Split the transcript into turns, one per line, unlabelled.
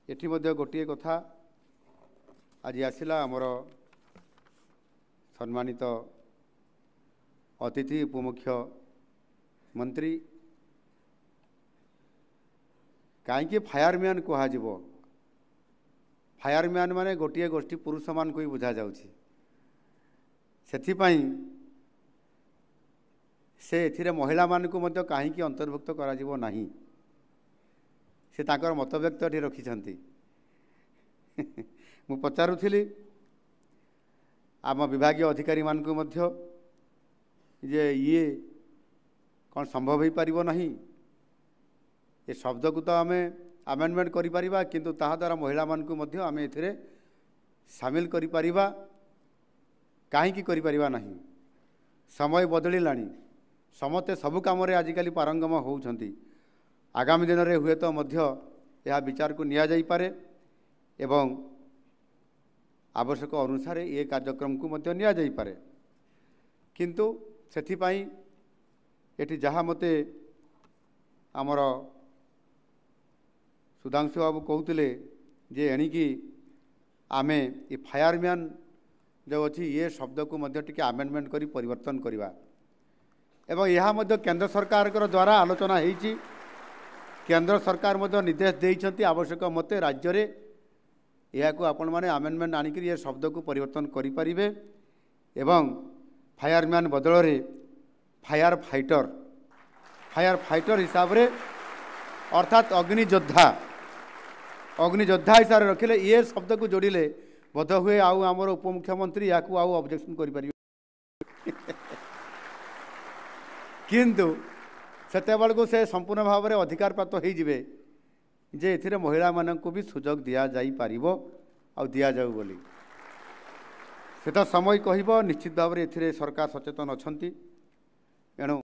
एठी मध्य गोटे कथा आज आसला आमर सम्मानित अतिथि उपमुख्यमंत्री कहीं फायरमैन कह फायरमैन माने गोटे गोष्ठी पुरुष मान को ही बुझा जाउछि सेथिपाई से एथिरे महिला मान को मध्य कहीं अंतर्भुक्त करा जिवो नाही से ताकर मतव्यक्त एठी रखिछंती मु पचारुथिली आम विभागीय अधिकारी मान को मध्य जे ये कौन संभव हो पारिबो नाही ए शब्द को तो आमे अमेंडमेंट करि परिबा किंतु ताहा द्वारा महिला मान को मध्य आमे एथिरे शामिल करि परिबा काहे की करि परिबा नाही समय बदलिलानी समते सबु काम रे आजिकली पारंगम होउछंती आगामी दिन रे हुए तो मध्य यह विचार को निया जाई पारे एवं आवश्यक अनुसार ये कार्यक्रम को मध्य निया जाई पारे किंतु सेथिपाई एठी जहाँ मते आमर सुधांशु बाबू कहते जे एणिकी आमे ये फायरमैन जो अच्छी ये शब्द को मध्य टिके आमेंडमेंट करी परिवर्तन करवा एवं यह मध्य केंद्र सरकार द्वारा आलोचना होईची केंद्र सरकार मध्य निर्देश देइछंती आवश्यक मते राज्य रे यह को आपण माने आमेंडमेंट आनिक ये शब्द को परिवर्तन करि परिबे एवं फायरमैन बदल रे फायर फाइटर हिसाब रे अर्थात अग्नि योद्धा हिसाब से रखिले ये शब्द को जोड़िले बोध हुए आमर उपमुख्यमंत्री या ऑब्जेक्शन करि परिबे किंतु सेते बेलको से संपूर्ण भाव में अधिकार प्राप्त हो जिवे जे एथिरे महिला मानक भी सुजोग दिया जाई पारिबो आ दिया जाऊ बोली से तो समय कहब निश्चित भाव में एथिरे सरकार सचेतन अछंती।